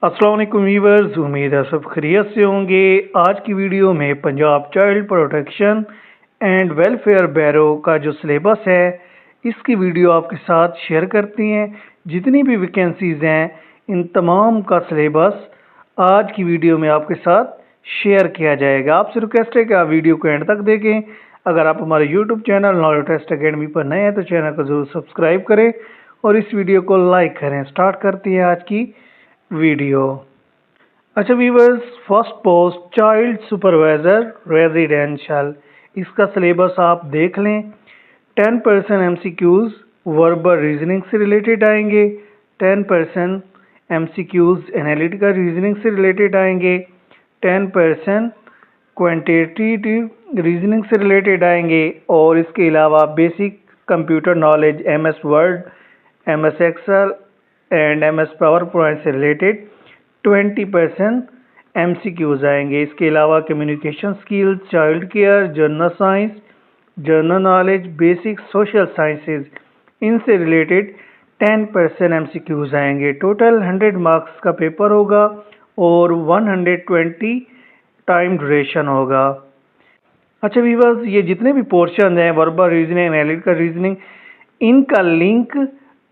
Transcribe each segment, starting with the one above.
अस्सलाम वालेकुम व्यूअर्स, उम्मीद है सब खैरियत से होंगे। आज की वीडियो में Punjab child protection and welfare bureau का जो सिलेबस है इसकी वीडियो आपके साथ शेयर करते हैं। जितनी भी वैकेंसीज हैं इन तमाम का सिलेबस आज की वीडियो में आपके साथ शेयर किया जाएगा। आपसे रिक्वेस्ट है कि आप वीडियो को एंड तक देखें। अगर आप हमारे YouTube channel knowledge test academy पर नए हैं तो चैनल को ज़रूर सब्सक्राइब करें और इस वीडियो को लाइक करें। स्टार्ट करते हैं आज की वीडियो। अच्छा viewers, first post child supervisor residential, इसका सिलेबस आप देख लें। 10% एमसीक्यूज वर्बल रीजनिंग से रिलेटेड आएंगे, 10% एमसीक्यूज एनालिटिकल रीजनिंग से रिलेटेड आएंगे, 10% क्वांटिटेटिव रीजनिंग से रिलेटेड आएंगे और इसके अलावा basic computer knowledge MS Word, MS Excel and MS PowerPoint से रिलेटेड 20% एमसीक्यूज आएंगे। इसके अलावा communication skills, child care, general science, general knowledge, basic social sciences, इनसे रिलेटेड 10% एमसीक्यूज आएंगे। टोटल 100 मार्क्स का पेपर होगा और 120 टाइम ड्यूरेशन होगा। अच्छा व्यूअर्स, ये जितने भी पोर्शन हैं वर्बल रीजनिंग, एनालिटिकल रीजनिंग, इनका लिंक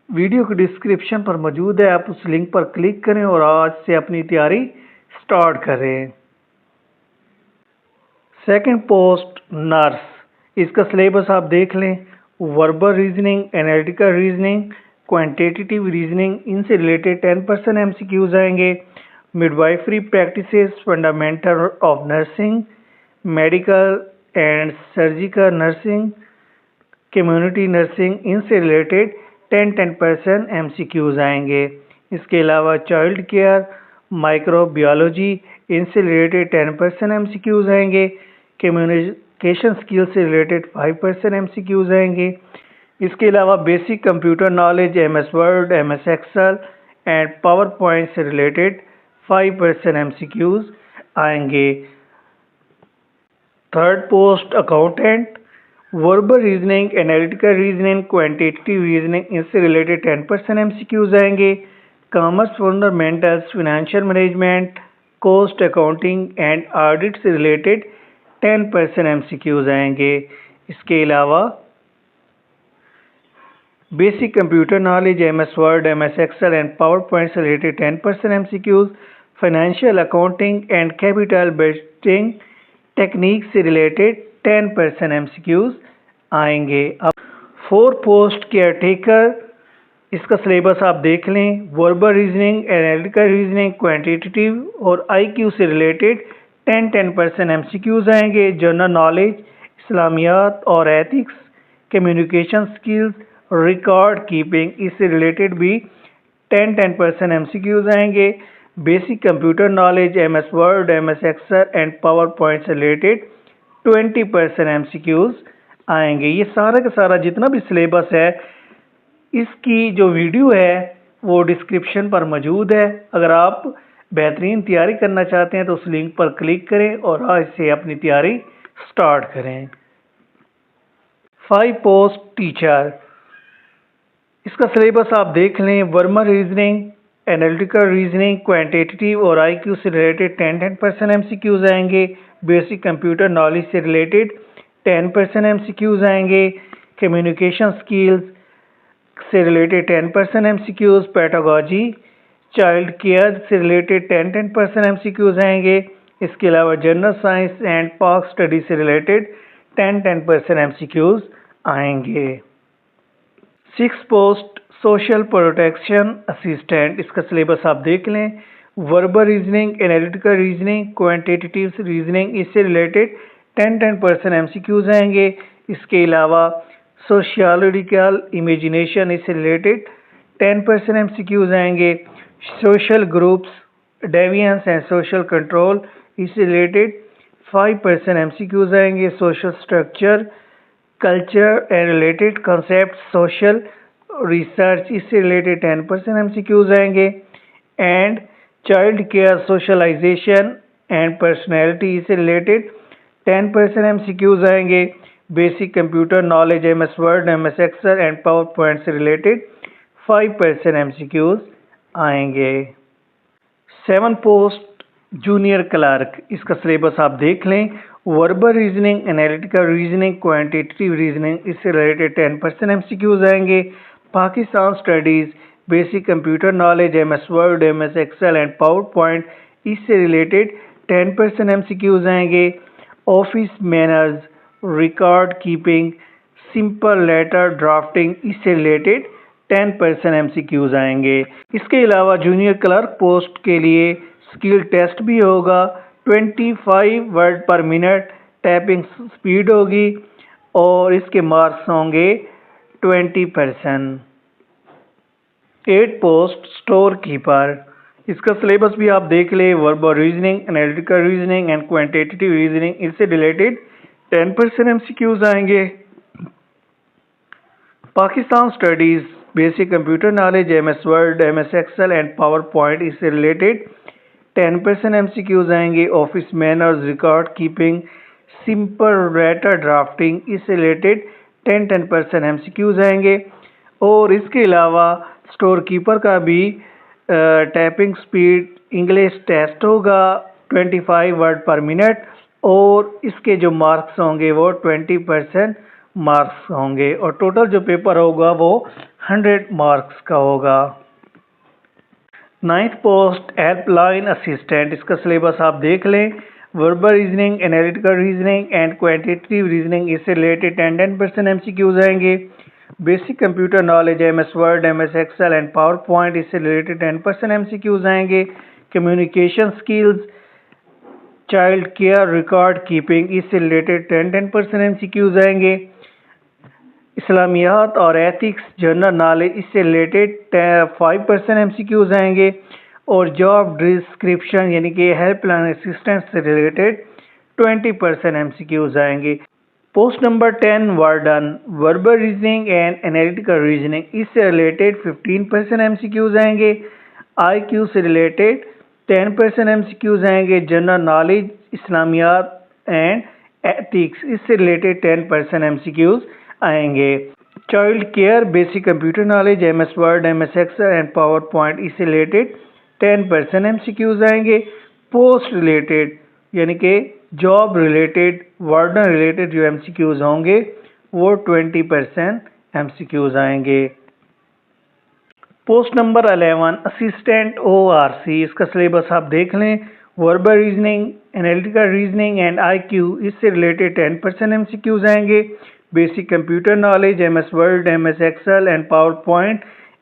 वीडियो के डिस्क्रिप्शन पर मौजूद है। आप उस लिंक पर क्लिक करें और आज से अपनी तैयारी स्टार्ट करें। सेकंड पोस्ट नर्स, इसका सिलेबस आप देख लें। Verbal reasoning, analytical reasoning, quantitative reasoning, इनसे रिलेटेड 10% एमसीक्यूज आएंगे। Midwifery practices, fundamental of nursing, medical and surgical nursing, community nursing, इनसे रिलेटेड 10% एमसीक्यूज आएंगे। इसके अलावा चाइल्ड केयर, माइक्रोबायोलॉजी, इनसे रिलेटेड 10% एमसीक्यूज आएंगे। कम्युनिकेशन स्किल से रिलेटेड 5% एमसीक्यूज आएंगे। इसके अलावा basic computer knowledge, MS Word, MS Excel and PowerPoint से रिलेटेड 5% एमसीक्यूज आएंगे। Third post accountant, verbal reasoning, analytical reasoning, quantitative reasoning, इससे रिलेटेड 10% एमसीक्यूज आएंगे। Commerce fundamentals, financial management, cost accounting and audit से related 10% MCQs आएंगे। इसके अलावा basic computer knowledge, MS Word, MS Excel and PowerPoint से related 10% MCQs. Financial accounting and capital budgeting technique से related 10% MCQs आएंगे। अब 4 post caretaker, इसका syllabus आप देख लें। Verbal reasoning, analytical reasoning, quantitative और आईक्यू से रिलेटेड 10% एमसीक्यूज आएंगे। जनरल नॉलेज, इस्लामियात और ethics, communication skills, record keeping, इससे रिलेटेड भी 10% एमसीक्यूज आएंगे। Basic computer knowledge, MS Word, MS Excel and PowerPoint से रिलेटेड 20% एमसीक्यूज आएंगे। ये सारा का सारा जितना भी सिलेबस है इसकी जो वीडियो है वो डिस्क्रिप्शन पर मौजूद है। अगर आप बेहतरीन तैयारी करना चाहते हैं तो उस लिंक पर क्लिक करें और आज से अपनी तैयारी स्टार्ट करें। 5 पोस्ट टीचर, इसका सिलेबस आप देख लें। Verbal reasoning, analytical reasoning, quantitative और आईक्यू से रिलेटेड 10% एमसीक्यूज आएंगे। बेसिक कंप्यूटर नॉलेज से रिलेटेड 10% एमसीक्यूज आएंगे। कम्युनिकेशन स्किल्स से related 10% MCQs. Pedagogy, child care से रिलेटेड 10% एमसीक्यूज आएंगे। इसके अलावा जनरल साइंस एंड पाक स्टडी से रिलेटेड 10% एमसीक्यूज आएंगे। 6 पोस्ट सोशल प्रोटेक्शन असिस्टेंट, इसका सिलेबस आप देख लें। Verbal reasoning, analytical reasoning, quantitative reasoning, इससे रिलेटेड 10% एमसीक्यूज आएंगे। इसके अलावा सोशियोलॉजिकल इमेजिनेशन, इससे रिलेटेड 10% एमसीक्यूज आएंगे। Social groups, deviance and social control, इससे रिलेटेड 5% एमसीक्यूज आएंगे। Social structure, culture and related concept, social research, इससे रिलेटेड 10% एमसीक्यूज आएंगे। And child care, socialisation and personality, इससे रिलेटेड 10% एमसीक्यूज आएंगे। Basic computer knowledge, MS Word, MS Excel and PowerPoint से related 5% MCQs आएंगे। 7 post junior clerk, इसका syllabus आप देख लें। Verbal reasoning, analytical reasoning, quantitative reasoning, इससे रिलेटेड 10% MCQs आएंगे। Pakistan studies, basic computer knowledge, MS Word, MS Excel and PowerPoint, इससे related 10% MCQs आएंगे। Office manners, record keeping, simple letter drafting, इससे related 10% MCQs आएंगे। इसके अलावा जूनियर क्लर्क पोस्ट के लिए स्किल टेस्ट भी होगा। 25 वर्ड पर मिनट टाइपिंग स्पीड होगी और इसके मार्क्स होंगे 20%। 8 पोस्ट स्टोर कीपर, इसका सिलेबस भी आप देख ले। Verbal reasoning, analytical reasoning and quantitative reasoning, इससे रिलेटेड 10% MCQs आएंगे। Pakistan studies, basic computer knowledge, MS Word, MS Excel and PowerPoint, इससे रिलेटेड 10% MCQs आएंगे। Office manners, record keeping, simple letter drafting, इससे रिलेटेड 10% MCQs आएंगे। और इसके अलावा store keeper का भी टाइपिंग स्पीड इंग्लिश टेस्ट होगा 25 वर्ड पर मिनट और इसके जो मार्क्स होंगे वो 20% मार्क्स होंगे और टोटल जो पेपर होगा वो 100 मार्क्स का होगा। 9th पोस्ट हेल्पलाइन असिस्टेंट, इसका सिलेबस आप देख लें। Verbal reasoning, analytical reasoning and quantitative reasoning, इससे रिलेटेड 10% MCQs आएंगे। Basic computer knowledge, MS Word, MS Excel and PowerPoint, इससे रिलेटेड 10% MCQs आएंगे। Communication skills, child care, record keeping, इससे related 10% MCQs आएंगे। इस्लामियात और एथिक्स, जनरल नॉलेज, इससे related 5% MCQs आएंगे। और जॉब डिस्क्रिप्शन यानी कि हेल्पलाइन असिस्टेंट से रिलेटेड 20% MCQs आएंगे। Post number 10 warden, verbal reasoning and analytical reasoning, इससे रिलेटेड 15% MCQs आएंगे। IQ से रिलेटेड 10% MCQs आएंगे। जनरल नॉलेज, इस्लामियात एंड एथिक्स, इससे रिलेटेड 10% MCQs आएंगे। Child care, basic computer knowledge, MS Word, MS Excel and PowerPoint, इससे related 10% MCQs आएंगे। Post related यानी कि जॉब रिलेटेड, वार्डन रिलेटेड जो MCQs होंगे वो 20% MCQs आएंगे। पोस्ट नंबर 11 असिस्टेंट ORC, इसका सिलेबस आप देख लें। Verbal reasoning, analytical reasoning and IQ, इससे रिलेटेड 10% MCQs आएंगे। Basic computer knowledge, MS Word, MS Excel and PowerPoint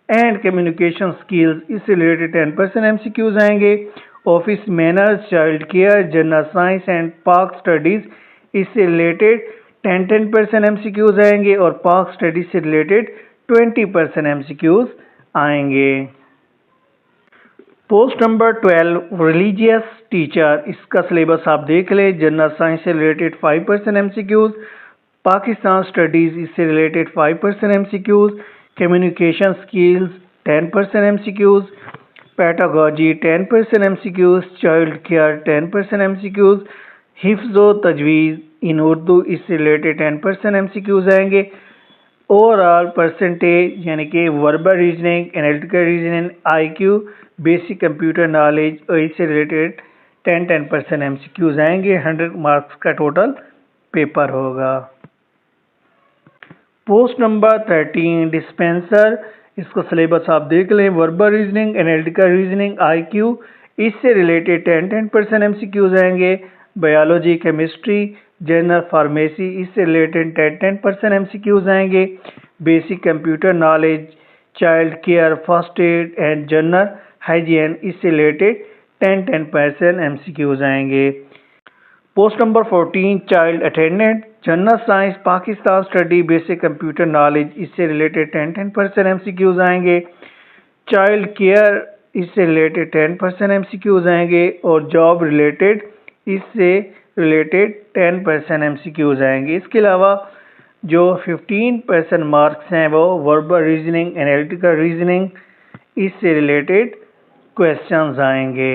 and communication skills, इससे रिलेटेड 10% MCQs आएंगे। Office manners, child care, general science and Pak studies, इससे related 10% MCQs आएंगे और Pak studies से related 20% MCQs आएंगे। Post number 12 religious teacher, इसका syllabus आप देख लें। जनरल साइंस से रिलेटेड 5% MCQs, पाकिस्तान स्टडीज़, इससे related 5% MCQs, communication skills 10% MCQs, pedagogy 10% MCQs, child care 10% MCQs, हिफ्ज़ व तजवीज़ इन उर्दू, इससे रिलेटेड 10% MCQs आएंगे। ओवरऑल परसेंटेज यानी कि verbal reasoning, analytical reasoning, IQ, basic computer knowledge और इससे रिलेटेड 10% MCQs आएंगे। 100 मार्क्स का टोटल पेपर होगा। पोस्ट नंबर 13 डिस्पेंसर, इसको सिलेबस आप देख लें। Verbal reasoning, analytical reasoning, IQ, इससे रिलेटेड 10% MCQs आएंगे। बायोलॉजी, केमिस्ट्री, जनरल फार्मेसी, इससे रिलेटेड 10% MCQs आएंगे। Basic computer knowledge, child care, first aid and general hygiene, इससे रिलेटेड 10% MCQs आएंगे। Post number 14 child attendant, general science, Pakistan study, basic computer knowledge, इससे related 10% MCQs आएंगे। Child care, इससे related 10% MCQs आएंगे और job related, इससे related 10% MCQs आएंगे। इसके अलावा जो 15% मार्क्स हैं वो वर्बल रीजनिंग, एनालिटिकल रीजनिंग, इससे रिलेटेड क्वेश्चंस आएंगे।